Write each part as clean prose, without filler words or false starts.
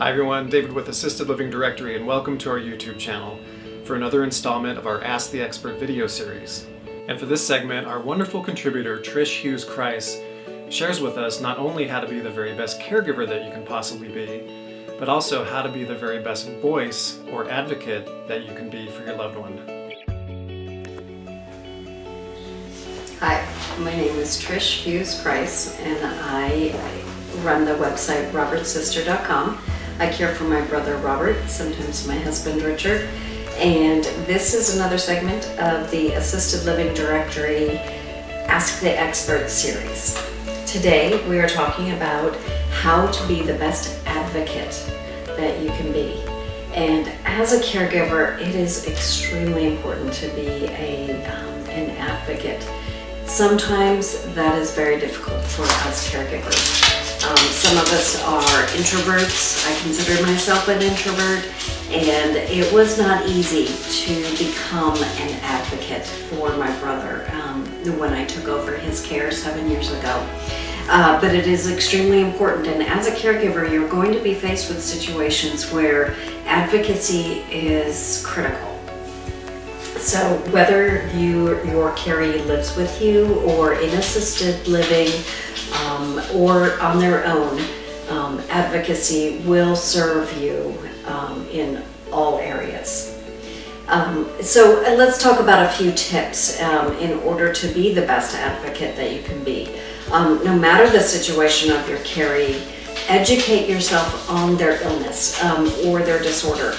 Hi everyone, David with Assisted Living Directory, and welcome to our YouTube channel for another installment of our Ask the Expert video series. And for this segment, our wonderful contributor Trish Hughes-Christ shares with us not only how to be the very best caregiver that you can possibly be, but also how to be the very best voice or advocate that you can be for your loved one. Hi, my name is Trish Hughes-Christ, and I run the website robertsister.com. I care for my brother Robert, sometimes my husband Richard, and this is another segment of the Assisted Living Directory Ask the Expert series. Today we are talking about how to be the best advocate that you can be. And as a caregiver, it is extremely important to be an advocate. Sometimes that is very difficult for us caregivers. Some of us are introverts. I consider myself an introvert, and it was not easy to become an advocate for my brother when I took over his care 7 years ago. But it is extremely important, and as a caregiver, you're going to be faced with situations where advocacy is critical. So whether your caree lives with you or in assisted living or on their own, advocacy will serve you in all areas. So let's talk about a few tips in order to be the best advocate that you can be. No matter the situation of your caree, educate yourself on their illness or their disorder.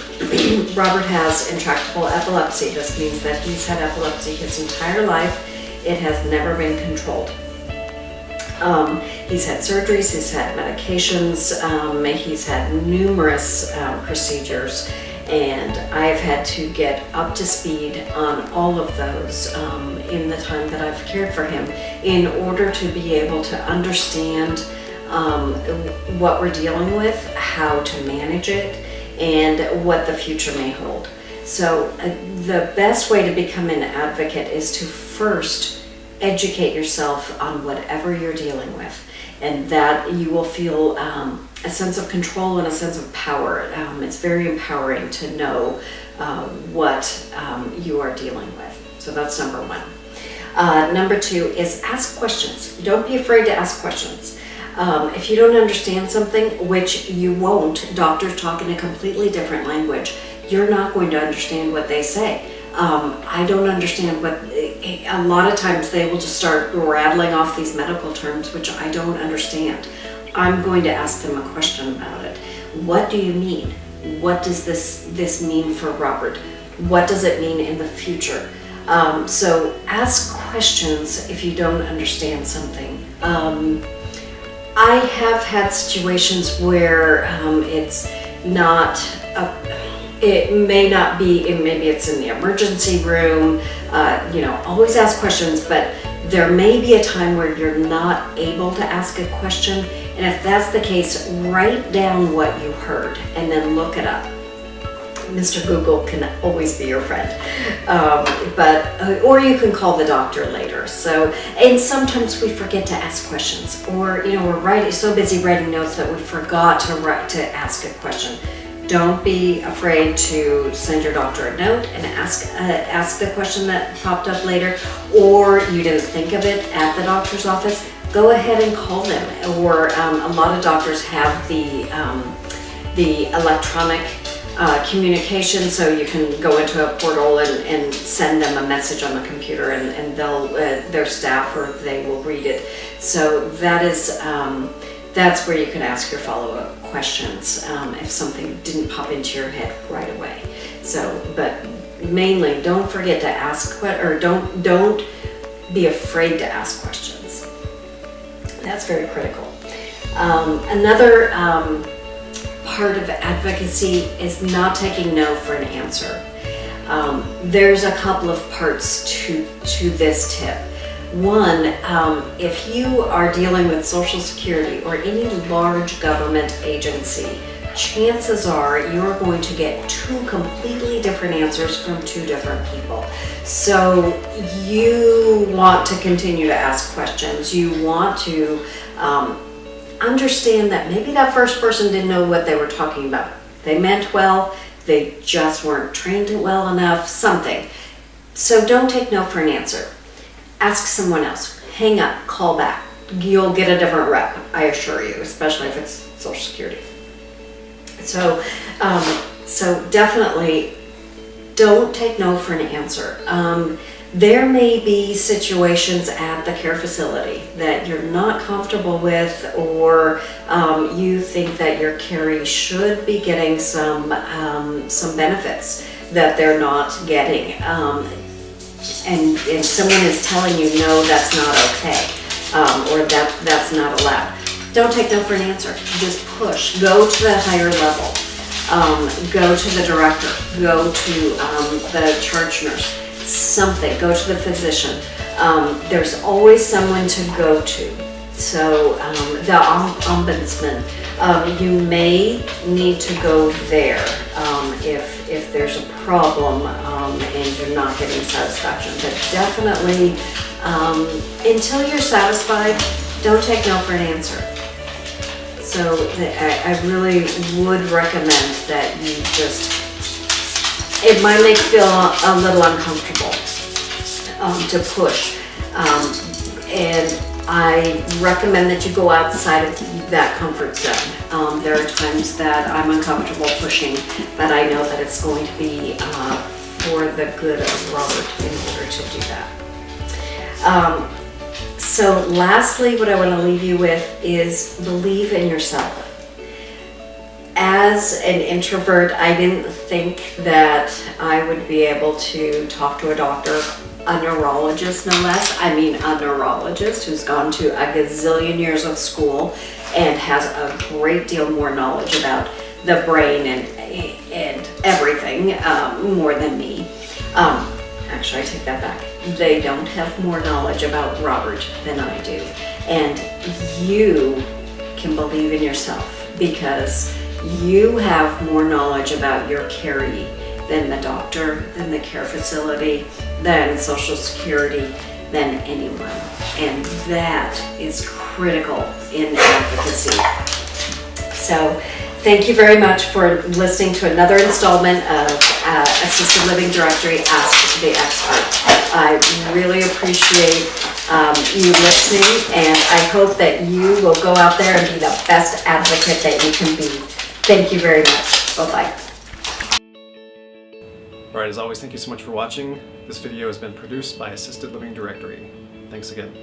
Robert has intractable epilepsy. This means that he's had epilepsy his entire life. It has never been controlled. He's had surgeries, he's had medications, he's had numerous procedures, and I've had to get up to speed on all of those in the time that I've cared for him in order to be able to understand what we're dealing with, how to manage it, and what the future may hold. So the best way to become an advocate is to first educate yourself on whatever you're dealing with, and that you will feel a sense of control and a sense of power. It's very empowering to know what you are dealing with. So that's number one. Number two is ask questions. Don't be afraid to ask questions. If you don't understand something, which you won't, doctors talk in a completely different language, you're not going to understand what they say. I don't understand what, a lot of times they will just start rattling off these medical terms, which I don't understand. I'm going to ask them a question about it. What do you mean? What does this mean for Robert? What does it mean in the future? So ask questions if you don't understand something. I have had situations where it's not it may not be, maybe it's in the emergency room, always ask questions, but there may be a time where you're not able to ask a question, and if that's the case, write down what you heard and then look it up. Mr. Google can always be your friend, or you can call the doctor later. So, and sometimes we forget to ask questions, or we're so busy writing notes that we forgot to ask a question. Don't be afraid to send your doctor a note and ask the question that popped up later, or you didn't think of it at the doctor's office. Go ahead and call them, or a lot of doctors have the electronic communication, so you can go into a portal and send them a message on the computer, and they'll their staff or they will read it. So that's where you can ask your follow-up questions if something didn't pop into your head right away. So, but mainly don't forget to ask, or don't be afraid to ask questions. That's very critical. Another part of advocacy is not taking no for an answer. There's a couple of parts to this tip. One, if you are dealing with Social Security or any large government agency, chances are you're going to get two completely different answers from two different people. So you want to continue to ask questions. You want to understand that maybe that first person didn't know what they were talking about. They meant well, they just weren't trained well enough, something. So don't take no for an answer. Ask someone else. Hang up, call back. You'll get a different rep, I assure you, especially if it's Social Security. So definitely don't take no for an answer. There may be situations at the care facility that you're not comfortable with, or you think that your caree should be getting some benefits that they're not getting, and someone is telling you no, that's not okay, or that's not allowed. Don't take no for an answer. Just push. Go to the higher level. Go to the director. Go to the charge nurse. Something. Go to the physician. There's always someone to go to. So the ombudsman, you may need to go there if there's a problem and you're not getting satisfaction. But definitely, until you're satisfied, don't take no for an answer. So I really would recommend that you just, it might make you feel a little uncomfortable to push. And I recommend that you go outside of that comfort zone. There are times that I'm uncomfortable pushing, but I know that it's going to be for the good of Robert in order to do that. So lastly, what I want to leave you with is believe in yourself. As an introvert, I didn't think that I would be able to talk to a doctor, a neurologist no less. I mean a neurologist who's gone to a gazillion years of school and has a great deal more knowledge about the brain and everything, more than me. Actually, I take that back. They don't have more knowledge about Robert than I do. And you can believe in yourself because you have more knowledge about your caree than the doctor, than the care facility, than Social Security, than anyone. And that is critical in advocacy. So thank you very much for listening to another installment of Assisted Living Directory Ask the Expert. I really appreciate you listening, and I hope that you will go out there and be the best advocate that you can be. Thank you very much. Bye-bye. All right, as always, thank you so much for watching. This video has been produced by Assisted Living Directory. Thanks again.